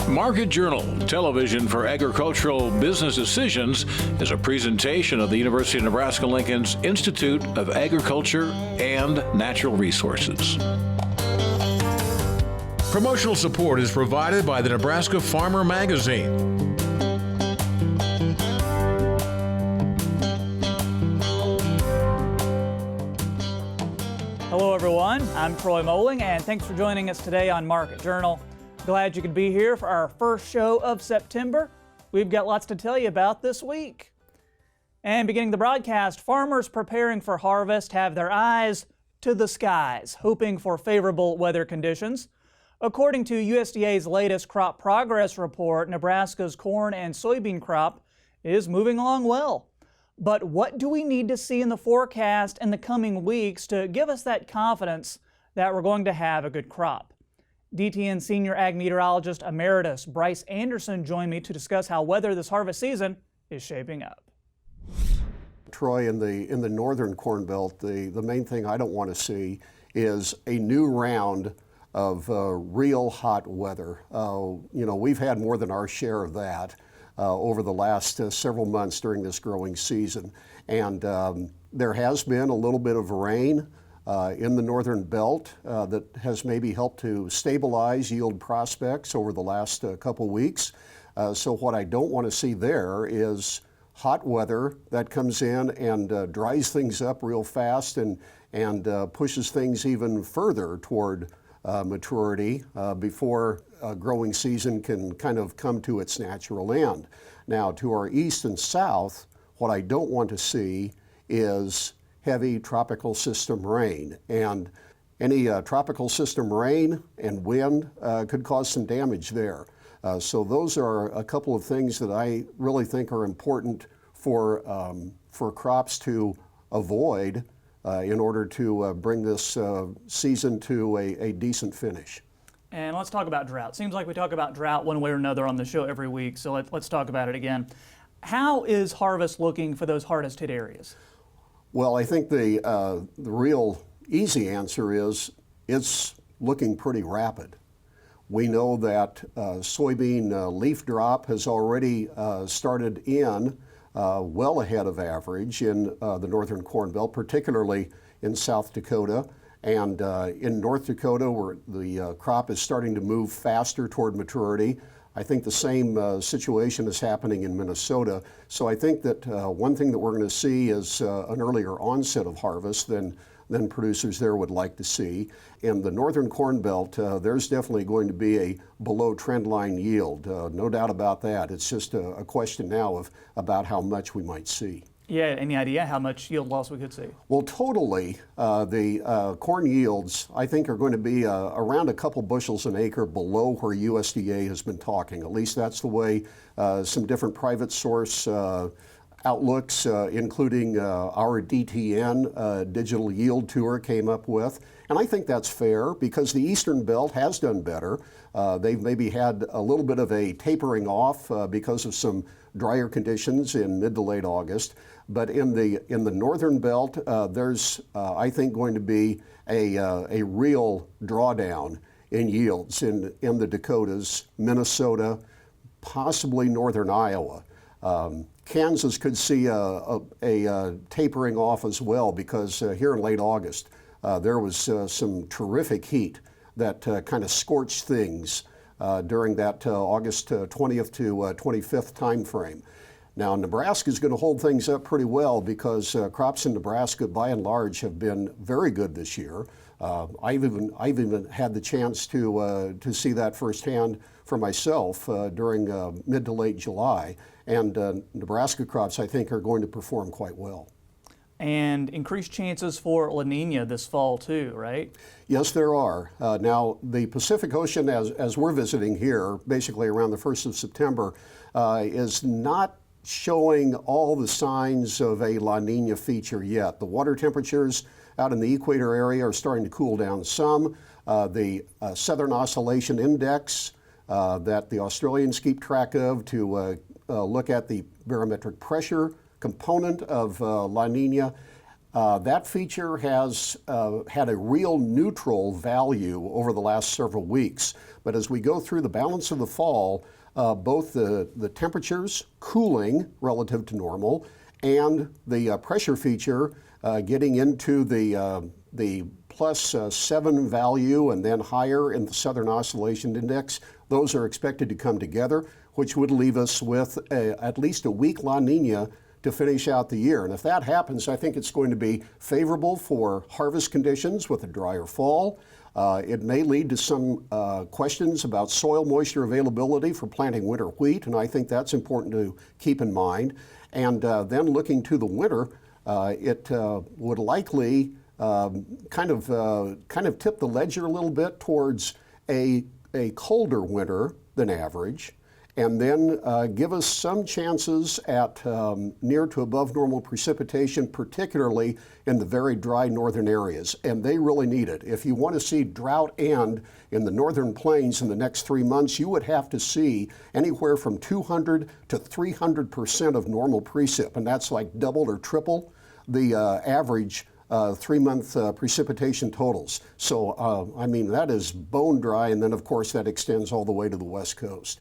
Market Journal, television for agricultural business decisions, is a presentation of the University of Nebraska-Lincoln's Institute of Agriculture and Natural Resources. Promotional support is provided by the Nebraska Farmer Magazine. Hello everyone, I'm Troy Moling and thanks for joining us today on Market Journal. Glad you could be here for our first show of September. We've got lots to tell you about this week. And beginning the broadcast, farmers preparing for harvest have their eyes to the skies, hoping for favorable weather conditions. According to USDA's latest crop progress report, Nebraska's corn and soybean crop is moving along well. But what do we need to see in the forecast in the coming weeks to give us that confidence that we're going to have a good crop? DTN Senior Ag Meteorologist Emeritus Bryce Anderson joined me to discuss how weather this harvest season is shaping up. Troy, in the northern Corn Belt, the main thing I don't want to see is a new round of real hot weather. We've had more than our share of that over the last several months during this growing season. And there has been a little bit of rain in the northern belt that has maybe helped to stabilize yield prospects over the last couple weeks. So what I don't want to see there is hot weather that comes in and dries things up real fast and pushes things even further toward maturity before growing season can kind of come to its natural end. Now, to our east and south, what I don't want to see is heavy tropical system rain. And any tropical system rain and wind could cause some damage there. So those are a couple of things that I really think are important for crops to avoid in order to bring this season to a decent finish. And let's talk about drought. Seems like we talk about drought one way or another on the show every week, so let's talk about it again. How is harvest looking for those hardest hit areas? Well, I think the real easy answer is it's looking pretty rapid. We know that soybean leaf drop has already started in well ahead of average in the northern Corn Belt, particularly in South Dakota. And in North Dakota, where the crop is starting to move faster toward maturity. I think the same situation is happening in Minnesota. So I think that one thing that we're going to see is an earlier onset of harvest than producers there would like to see. In the northern Corn Belt, there's definitely going to be a below trend line yield. No doubt about that. It's just a question now of about how much we might see. Yeah, any idea how much yield loss we could see? Well, totally, the corn yields, I think, are going to be around a couple bushels an acre below where USDA has been talking. At least that's the way some different private source outlooks, including our DTN Digital Yield Tour, came up with. And I think that's fair because the Eastern Belt has done better. They've maybe had a little bit of a tapering off because of some drier conditions in mid to late August. But in the Northern Belt, there's, I think, going to be a real drawdown in yields in the Dakotas, Minnesota, possibly northern Iowa. Kansas could see a tapering off as well because here in late August, there was some terrific heat that kind of scorched things during that August 20th to 25th time frame. Now, Nebraska is going to hold things up pretty well because crops in Nebraska, by and large, have been very good this year. I've even had the chance to see that firsthand for myself during mid to late July. And Nebraska crops, I think, are going to perform quite well. And increased chances for La Niña this fall too, right? Yes, there are. Now, the Pacific Ocean, as we're visiting here, basically around the 1st of September, is not showing all the signs of a La Niña feature yet. The water temperatures out in the equator area are starting to cool down some. The Southern Oscillation Index that the Australians keep track of to look at the barometric pressure component of La Niña That feature has had a real neutral value over the last several weeks. But as we go through the balance of the fall, both the temperatures cooling relative to normal and the pressure feature getting into the plus 7 value and then higher in the Southern Oscillation Index, those are expected to come together, which would leave us with at least a weak La Niña to finish out the year. And if that happens, I think it's going to be favorable for harvest conditions with a drier fall. It may lead to some questions about soil moisture availability for planting winter wheat, and I think that's important to keep in mind. And then looking to the winter, it would likely kind of tip the ledger a little bit towards a colder winter than average, and then give us some chances at near to above normal precipitation, particularly in the very dry northern areas, and they really need it. If you want to see drought end in the northern plains in the next 3 months, you would have to see anywhere from 200 to 300% of normal precip, and that's like double or triple the average 3-month precipitation totals. So, I mean, that is bone dry, and then of course that extends all the way to the west coast.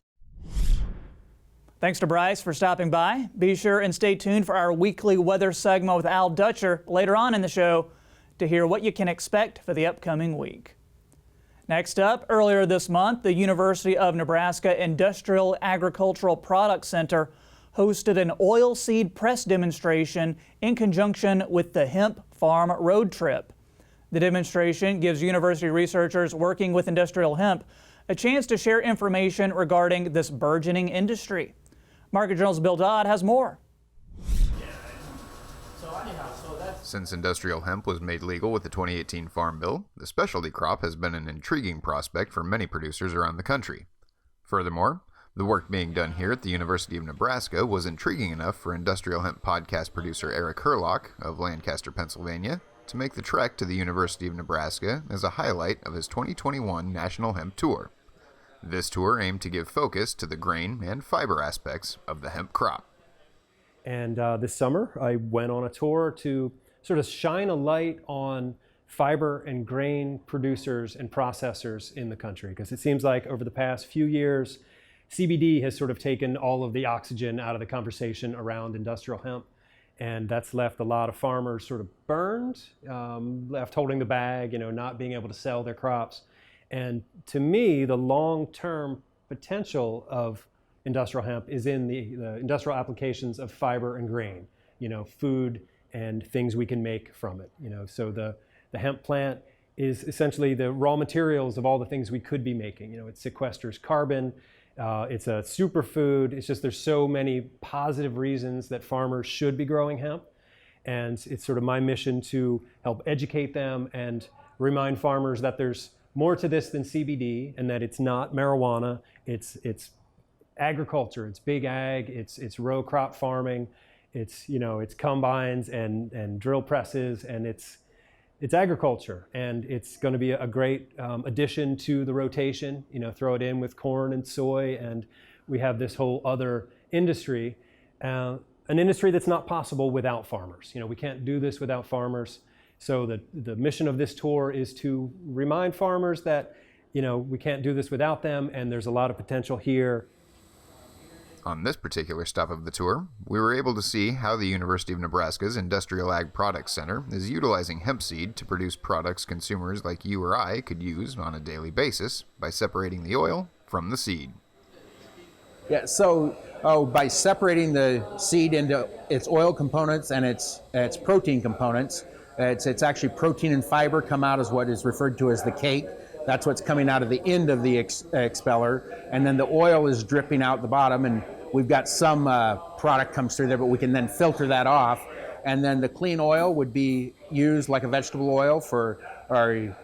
Thanks to Bryce for stopping by. Be sure and stay tuned for our weekly weather segment with Al Dutcher later on in the show to hear what you can expect for the upcoming week. Next up, earlier this month, the University of Nebraska Industrial Agricultural Products Center hosted an oilseed press demonstration in conjunction with the Hemp Farm Road Trip. The demonstration gives university researchers working with industrial hemp a chance to share information regarding this burgeoning industry. Market Journal's Bill Dodd has more. Since industrial hemp was made legal with the 2018 Farm Bill, the specialty crop has been an intriguing prospect for many producers around the country. Furthermore, the work being done here at the University of Nebraska was intriguing enough for industrial hemp podcast producer Eric Hurlock of Lancaster, Pennsylvania, to make the trek to the University of Nebraska as a highlight of his 2021 National Hemp Tour. This tour aimed to give focus to the grain and fiber aspects of the hemp crop. And this summer, I went on a tour to sort of shine a light on fiber and grain producers and processors in the country, because it seems like over the past few years, CBD has sort of taken all of the oxygen out of the conversation around industrial hemp, and that's left a lot of farmers sort of burned, left holding the bag, not being able to sell their crops. And to me, the long-term potential of industrial hemp is in the industrial applications of fiber and grain, food and things we can make from it. So the hemp plant is essentially the raw materials of all the things we could be making. It sequesters carbon. It's a superfood. It's just there's so many positive reasons that farmers should be growing hemp. And it's sort of my mission to help educate them and remind farmers that there's more to this than CBD, and that it's not marijuana. It's agriculture. It's big ag. It's row crop farming. It's combines and drill presses, and it's agriculture, and it's going to be a great addition to the rotation. Throw it in with corn and soy, and we have this whole other industry, an industry that's not possible without farmers. We can't do this without farmers. So the mission of this tour is to remind farmers that we can't do this without them, and there's a lot of potential here. On this particular stop of the tour, we were able to see how the University of Nebraska's Industrial Ag Products Center is utilizing hemp seed to produce products consumers like you or I could use on a daily basis by separating the oil from the seed. Yeah, so by separating the seed into its oil components and its protein components, it's actually protein and fiber come out as what is referred to as the cake. That's what's coming out of the end of the expeller, and then the oil is dripping out the bottom, and we've got some product comes through there, but we can then filter that off, and then the clean oil would be used like a vegetable oil for our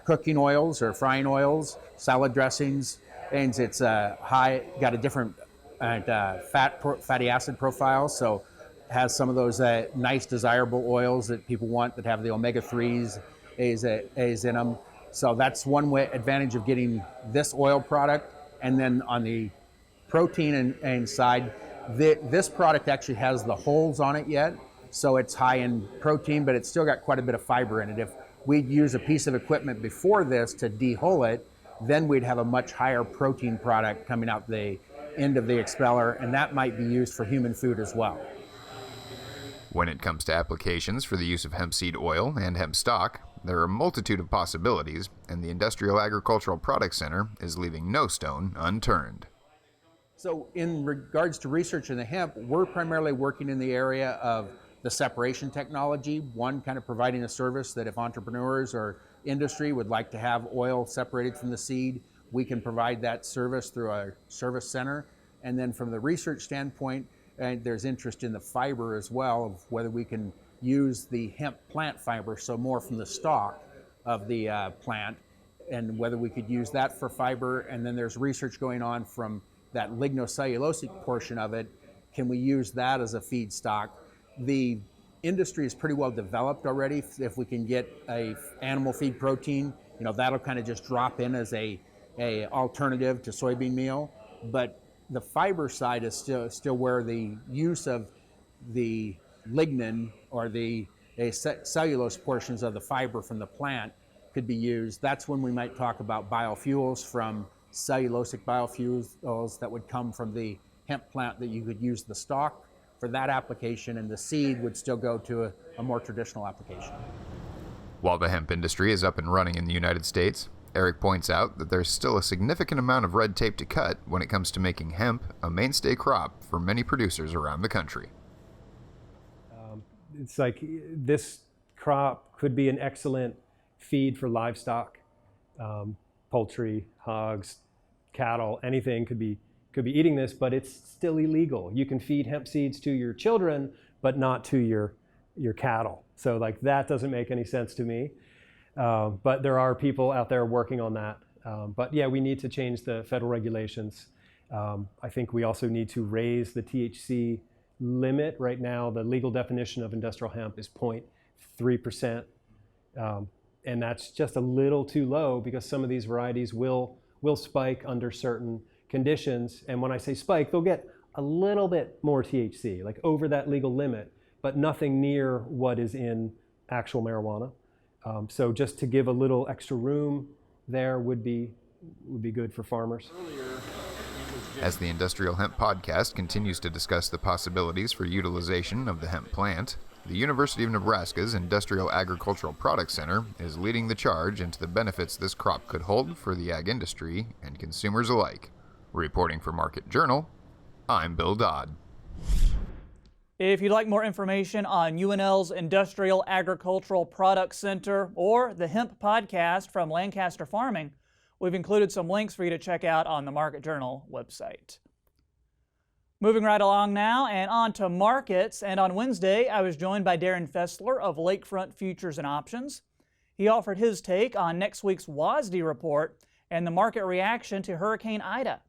cooking oils or frying oils, salad dressings, and it's got a different fatty acid profile, so has some of those nice desirable oils that people want that have the omega-3s is in them. So that's one way advantage of getting this oil product. And then on the protein and side, this product actually has the holes on it yet. so it's high in protein, but it's still got quite a bit of fiber in it. If we'd use a piece of equipment before this to dehull it, then we'd have a much higher protein product coming out the end of the expeller, and that might be used for human food as well. When it comes to applications for the use of hemp seed oil and hemp stock, there are a multitude of possibilities, and the Industrial Agricultural Product Center is leaving no stone unturned. So in regards to research in the hemp, we're primarily working in the area of the separation technology, one kind of providing a service that if entrepreneurs or industry would like to have oil separated from the seed, we can provide that service through our service center. And then from the research standpoint, there's interest in the fiber as well, of whether we can use the hemp plant fiber, so more from the stalk of the plant, and whether we could use that for fiber. And then there's research going on from that lignocellulosic portion of it. Can we use that as a feedstock? The industry is pretty well developed already. If we can get a animal feed protein, that'll kind of just drop in as a alternative to soybean meal. But the fiber side is still where the use of the lignin or the cellulose portions of the fiber from the plant could be used. That's when we might talk about biofuels from cellulosic biofuels that would come from the hemp plant, that you could use the stalk for that application, and the seed would still go to a more traditional application. While the hemp industry is up and running in the United States, Eric points out that there's still a significant amount of red tape to cut when it comes to making hemp a mainstay crop for many producers around the country. It's like this crop could be an excellent feed for livestock, poultry, hogs, cattle, anything could be eating this, but it's still illegal. You can feed hemp seeds to your children, but not to your cattle. So like that doesn't make any sense to me. But there are people out there working on that. But yeah, we need to change the federal regulations. I think we also need to raise the THC limit. Right now, the legal definition of industrial hemp is 0.3%. And that's just a little too low because some of these varieties will spike under certain conditions. And when I say spike, they'll get a little bit more THC, like over that legal limit, but nothing near what is in actual marijuana. So just to give a little extra room there would be good for farmers. As the Industrial Hemp Podcast continues to discuss the possibilities for utilization of the hemp plant, the University of Nebraska's Industrial Agricultural Product Center is leading the charge into the benefits this crop could hold for the ag industry and consumers alike. Reporting for Market Journal, I'm Bill Dodd. If you'd like more information on UNL's Industrial Agricultural Product Center or the Hemp Podcast from Lancaster Farming, we've included some links for you to check out on the Market Journal website. Moving right along now and on to markets, and on Wednesday I was joined by Darin Fessler of Lakefront Futures and Options. He offered his take on next week's WASDE report and the market reaction to Hurricane Ida.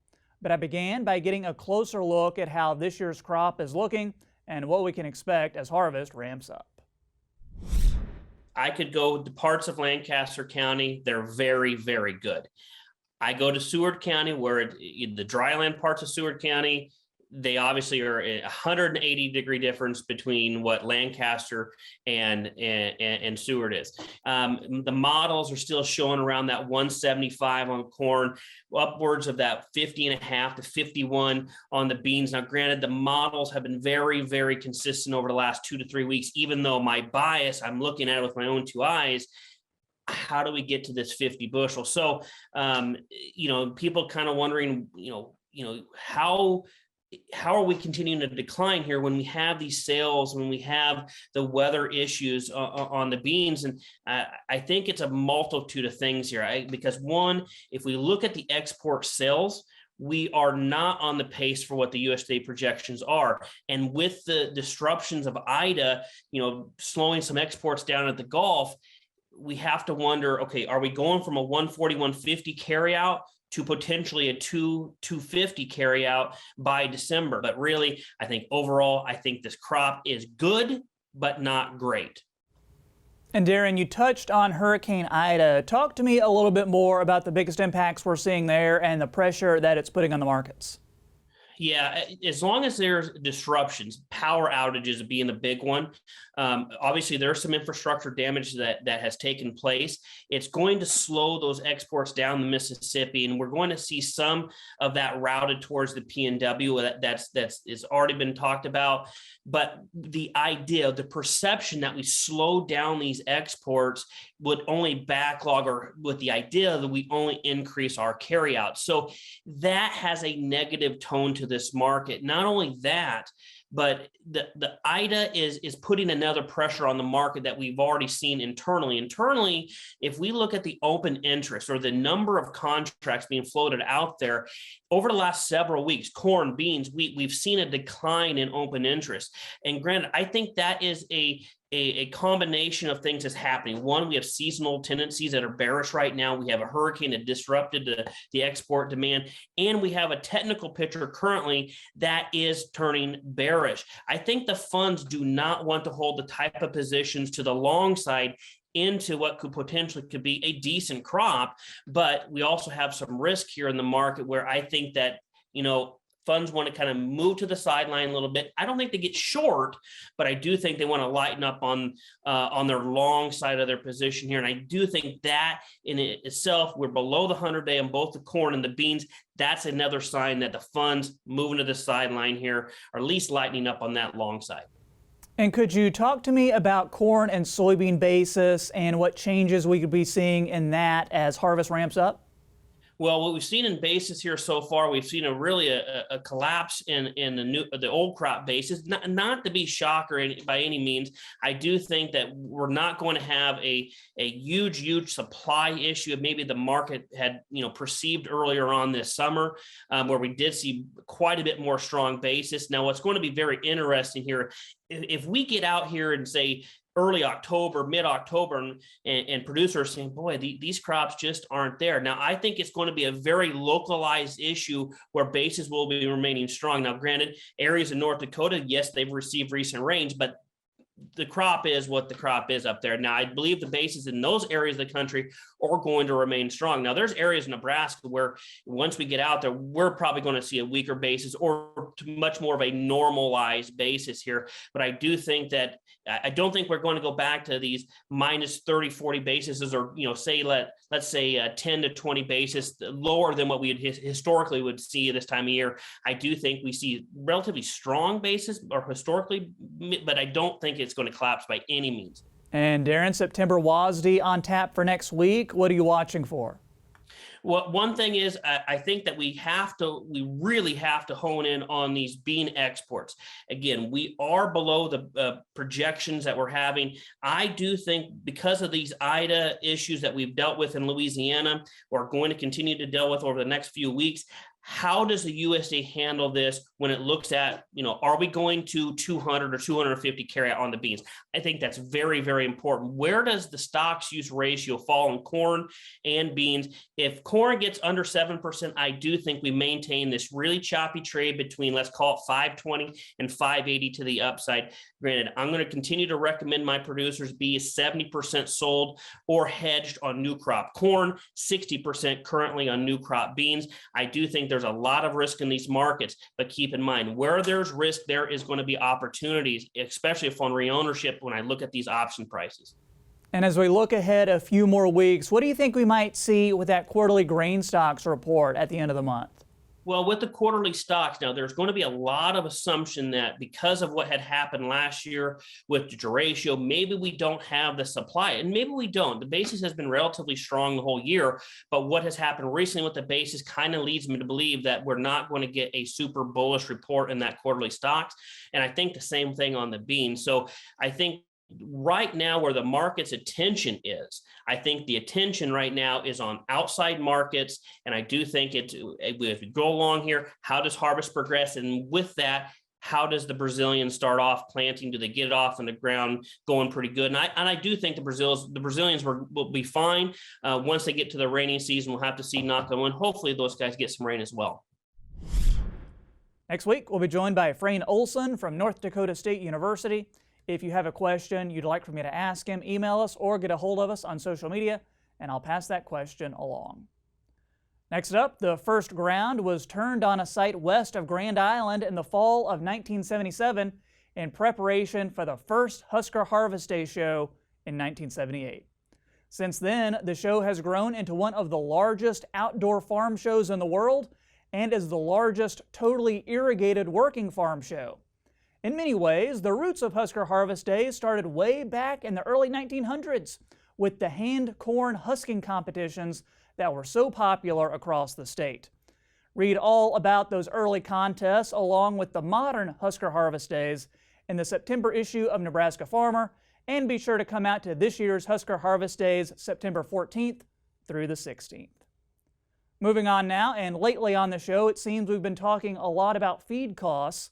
But I began by getting a closer look at how this year's crop is looking and what we can expect as harvest ramps up. I could go to parts of Lancaster County. They're very, very good. I go to Seward County, where the dryland parts of Seward County, they obviously are a 180-degree difference between what Lancaster and Seward is. The models are still showing around that 175 on corn, upwards of that 50.5 to 51 on the beans. Now, granted, the models have been very, very consistent over the last 2 to 3 weeks, even though my bias, I'm looking at it with my own two eyes. How do we get to this 50 bushel? So, people kind of wondering, how are we continuing to decline here when we have these sales, when we have the weather issues on the beans? And I think it's a multitude of things here. Because one, if we look at the export sales, we are not on the pace for what the USDA projections are. And with the disruptions of Ida, slowing some exports down at the Gulf, we have to wonder, okay, are we going from a 140, 150 carryout to potentially a 250 carryout by December? But really, I think overall, I think this crop is good, but not great. And Darin, you touched on Hurricane Ida. Talk to me a little bit more about the biggest impacts we're seeing there and the pressure that it's putting on the markets. Yeah, as long as there's disruptions, power outages being the big one. Obviously, there's some infrastructure damage that has taken place. It's going to slow those exports down the Mississippi, and we're going to see some of that routed towards the PNW. That's already been talked about. But the idea, the perception that we slow down these exports would only backlog, or with the idea that we only increase our carryout. So that has a negative tone to this market. Not only that, but the IDA is putting another pressure on the market that we've already seen internally. Internally, if we look at the open interest or the number of contracts being floated out there over the last several weeks, corn, beans, wheat, we've seen a decline in open interest. And granted, I think that is a combination of things is happening. One, we have seasonal tendencies that are bearish right now. We have a hurricane that disrupted the export demand, and we have a technical picture currently that is turning bearish. I think the funds do not want to hold the type of positions to the long side into what could potentially be a decent crop, but we also have some risk here in the market where I think that, funds want to kind of move to the sideline a little bit. I don't think they get short, but I do think they want to lighten up on their long side of their position here. And I do think that in itself, we're below the 100-day on both the corn and the beans. That's another sign that the funds moving to the sideline here are at least lightening up on that long side. And could you talk to me about corn and soybean basis and what changes we could be seeing in that as harvest ramps up? Well, what we've seen in basis here so far, we've seen a collapse in the old crop basis. Not to be shocker by any means. I do think that we're not going to have a huge supply issue. Maybe the market had perceived earlier on this summer, where we did see quite a bit more strong basis. Now, what's going to be very interesting here, if we get out here and say early October, mid-October, and producers saying, boy, these crops just aren't there. Now, I think it's going to be a very localized issue where bases will be remaining strong. Now, granted, areas in North Dakota, yes, they've received recent rains, but the crop is what the crop is up there. Now, I believe the bases in those areas of the country are going to remain strong. Now, there's areas in Nebraska where once we get out there, we're probably going to see a weaker basis or much more of a normalized basis here. But I do think that I don't think we're going to go back to these minus 30, 40 bases, or, say, let's say 10 to 20 basis lower than what we historically would see this time of year. I do think we see relatively strong basis or historically, but I don't think it's going to collapse by any means. And Darin, September WASDE on tap for next week. What are you watching for? Well, one thing is, I think that we really have to hone in on these bean exports. Again, we are below the projections that we're having. I do think because of these IDA issues that we've dealt with in Louisiana, or going to continue to deal with over the next few weeks, how does the USDA handle this when it looks at, are we going to 200 or 250 carry out on the beans? I think that's very, very important. Where does the stocks use ratio fall in corn and beans? If corn gets under 7%, I do think we maintain this really choppy trade between, let's call it 520 and 580 to the upside. Granted, I'm going to continue to recommend my producers be 70% sold or hedged on new crop corn, 60% currently on new crop beans. I do think there's a lot of risk in these markets, but keep in mind, where there's risk, there is going to be opportunities, especially if on reownership, when I look at these option prices. And as we look ahead a few more weeks, what do you think we might see with that quarterly grain stocks report at the end of the month? Well, with the quarterly stocks, now there's going to be a lot of assumption that because of what had happened last year with the ratio, maybe we don't have the supply, and maybe we don't. The basis has been relatively strong the whole year, but what has happened recently with the basis kind of leads me to believe that we're not going to get a super bullish report in that quarterly stocks. And I think the same thing on the beans. So I think right now where the market's attention is, I think the attention right now is on outside markets. And I do think if we go along here, how does harvest progress? And with that, how does the Brazilians start off planting? Do they get it off on the ground going pretty good? And I do think the Brazilians will be fine. Once they get to the rainy season, we'll have to see, knock on wood. Hopefully those guys get some rain as well. Next week, we'll be joined by Frayne Olson from North Dakota State University. If you have a question you'd like for me to ask him, email us or get a hold of us on social media, and I'll pass that question along. Next up, the first ground was turned on a site west of Grand Island in the fall of 1977 in preparation for the first Husker Harvest Day show in 1978. Since then, the show has grown into one of the largest outdoor farm shows in the world and is the largest totally irrigated working farm show. In many ways, the roots of Husker Harvest Day started way back in the early 1900s with the hand corn husking competitions that were so popular across the state. Read all about those early contests along with the modern Husker Harvest Days in the September issue of Nebraska Farmer, and be sure to come out to this year's Husker Harvest Days September 14th through the 16th. Moving on now, and lately on the show, it seems we've been talking a lot about feed costs.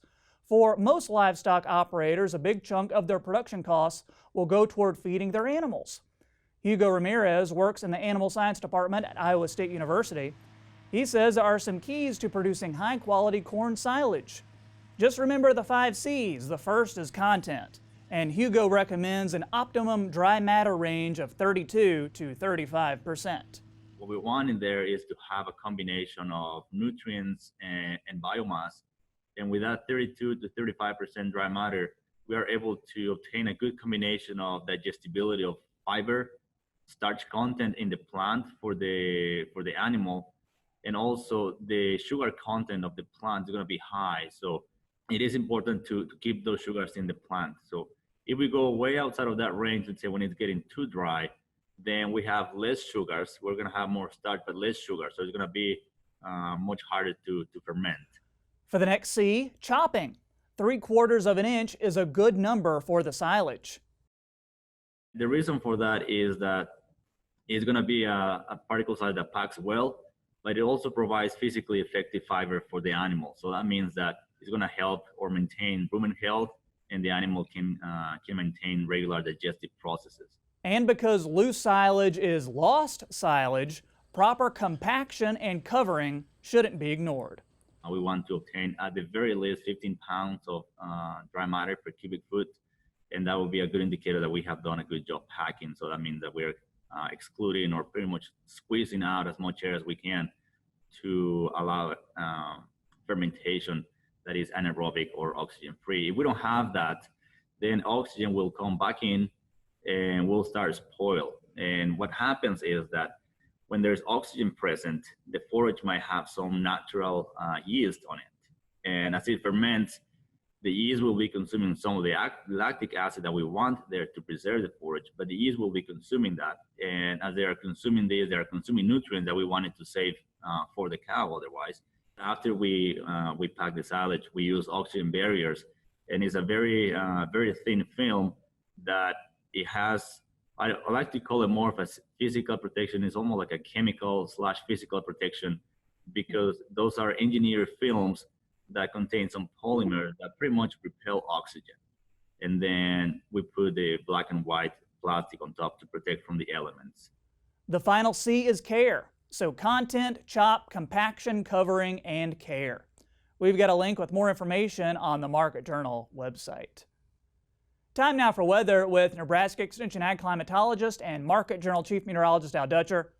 For most livestock operators, a big chunk of their production costs will go toward feeding their animals. Hugo Ramirez works in the Animal Science Department at Iowa State University. He says there are some keys to producing high-quality corn silage. Just remember the 5 C's. The first is content, and Hugo recommends an optimum dry matter range of 32 to 35%. What we want in there is to have a combination of nutrients and biomass. And with that 32 to 35% dry matter, we are able to obtain a good combination of digestibility of fiber, starch content in the plant for the animal, and also the sugar content of the plant is going to be high. So it is important to keep those sugars in the plant. So if we go way outside of that range, let's say when it's getting too dry, then we have less sugars. We're going to have more starch, but less sugar. So it's going to be much harder to ferment. For the next C, chopping. 3/4 of an inch is a good number for the silage. The reason for that is that it's going to be a particle size that packs well, but it also provides physically effective fiber for the animal. So that means that it's going to help or maintain rumen health, and the animal can maintain regular digestive processes. And because loose silage is lost silage, proper compaction and covering shouldn't be ignored. We want to obtain at the very least 15 pounds of dry matter per cubic foot, and that will be a good indicator that we have done a good job packing. So that means that we're excluding or pretty much squeezing out as much air as we can to allow fermentation that is anaerobic or oxygen free. If we don't have that, then oxygen will come back in and will start spoil. And what happens is that when there's oxygen present, the forage might have some natural yeast on it. And as it ferments, the yeast will be consuming some of the lactic acid that we want there to preserve the forage, but the yeast will be consuming that. And as they are consuming this, they are consuming nutrients that we wanted to save for the cow otherwise. After we pack the silage, we use oxygen barriers, and it's a very thin film that it has, I like to call it more of a physical protection. It's almost like a chemical / physical protection, because those are engineered films that contain some polymers that pretty much repel oxygen. And then we put the black and white plastic on top to protect from the elements. The final C is care. So content, chop, compaction, covering, and care. We've got a link with more information on the Market Journal website. Time now for weather with Nebraska Extension Ag Climatologist and Market Journal Chief Meteorologist Al Dutcher.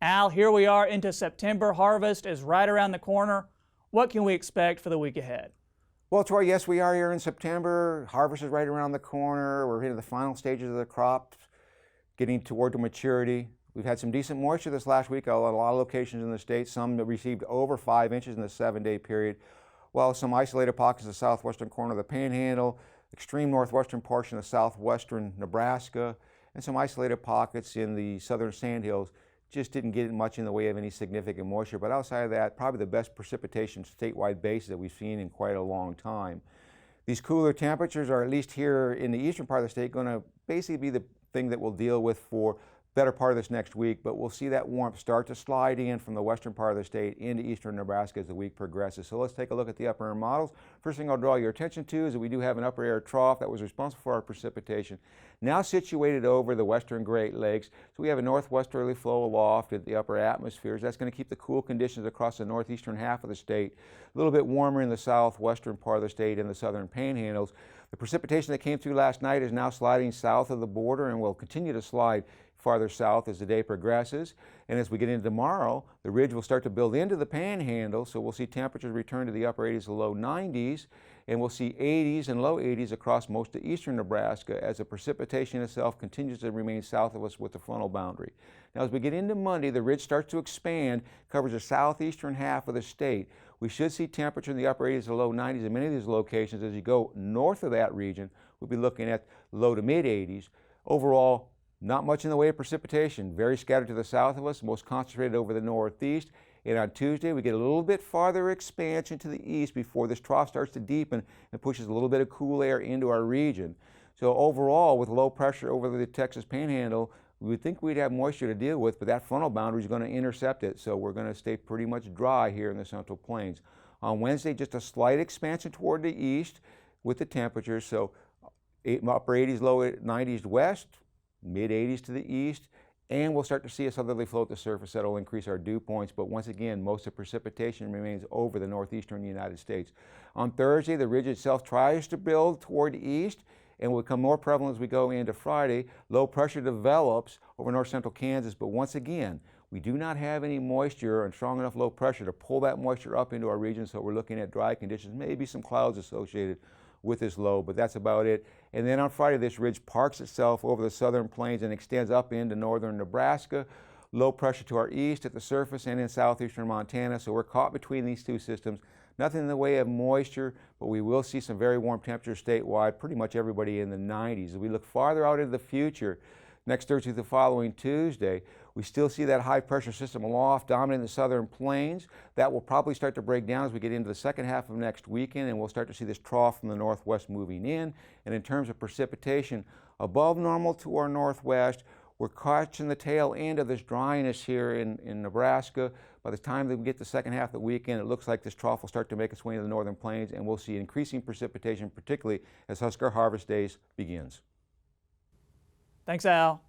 Al, here we are into September. Harvest is right around the corner. What can we expect for the week ahead? Well, Troy, yes, we are here in September. Harvest is right around the corner. We're hitting the final stages of the crop, getting toward the maturity. We've had some decent moisture this last week at a lot of locations in the state, some that received over 5 inches in the 7-day period, while some isolated pockets of the southwestern corner of the Panhandle, extreme northwestern portion of southwestern Nebraska, and some isolated pockets in the southern Sandhills just didn't get much in the way of any significant moisture. But outside of that, probably the best precipitation statewide basis that we've seen in quite a long time. These cooler temperatures are, at least here in the eastern part of the state, going to basically be the thing that we'll deal with for better part of this next week, but we'll see that warmth start to slide in from the western part of the state into eastern Nebraska as the week progresses. So let's take a look at the upper air models. First thing I'll draw your attention to is that we do have an upper air trough that was responsible for our precipitation, now situated over the western Great Lakes. So we have a northwesterly flow aloft at the upper atmospheres. That's going to keep the cool conditions across the northeastern half of the state, a little bit warmer in the southwestern part of the state and the southern panhandles. The precipitation that came through last night is now sliding south of the border and will continue to slide farther south as the day progresses. And as we get into tomorrow, the ridge will start to build into the panhandle, so we'll see temperatures return to the upper 80s to low 90s, and we'll see 80s and low 80s across most of eastern Nebraska as the precipitation itself continues to remain south of us with the frontal boundary. Now, as we get into Monday, the ridge starts to expand, covers the southeastern half of the state. We should see temperature in the upper 80s to low 90s in many of these locations. As you go north of that region, we'll be looking at low to mid 80s. Overall, not much in the way of precipitation, very scattered to the south of us, most concentrated over the northeast. And on Tuesday, we get a little bit farther expansion to the east before this trough starts to deepen and pushes a little bit of cool air into our region. So overall, with low pressure over the Texas Panhandle, we would think we'd have moisture to deal with, but that frontal boundary is going to intercept it, so we're going to stay pretty much dry here in the Central Plains. On Wednesday, just a slight expansion toward the east with the temperatures, so upper 80s, low 90s west, mid 80s to the east, and we'll start to see a southerly flow at the surface that will increase our dew points, but once again, most of precipitation remains over the northeastern United States. On Thursday, the ridge itself tries to build toward the east and will become more prevalent as we go into Friday. Low pressure develops over north central Kansas, but once again, we do not have any moisture and strong enough low pressure to pull that moisture up into our region, so we're looking at dry conditions, maybe some clouds associated with this low, but that's about it. And then on Friday, this ridge parks itself over the southern plains and extends up into northern Nebraska. Low pressure to our east at the surface and in southeastern Montana, so we're caught between these two systems. Nothing in the way of moisture, but we will see some very warm temperatures statewide, pretty much everybody in the 90s. As we look farther out into the future, next Thursday the following Tuesday, we still see that high pressure system aloft dominating the southern plains. That will probably start to break down as we get into the second half of next weekend, and we'll start to see this trough from the northwest moving in. And in terms of precipitation, above normal to our northwest, we're catching the tail end of this dryness here in Nebraska. By the time that we get the second half of the weekend, it looks like this trough will start to make its way into the northern plains, and we'll see increasing precipitation, particularly as Husker harvest days begins. Thanks, Al.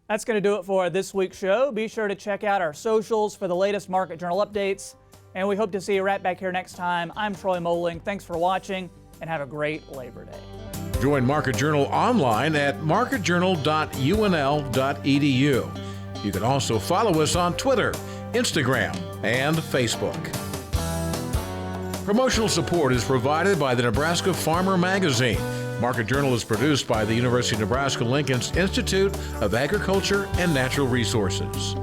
That's going to do it for this week's show. Be sure to check out our socials for the latest Market Journal updates, and we hope to see you right back here next time. I'm Troy Moling. Thanks for watching, and have a great Labor Day. Join Market Journal online at marketjournal.unl.edu. You can also follow us on Twitter, Instagram, and Facebook. Promotional support is provided by the Nebraska Farmer Magazine. Market Journal is produced by the University of Nebraska-Lincoln's Institute of Agriculture and Natural Resources.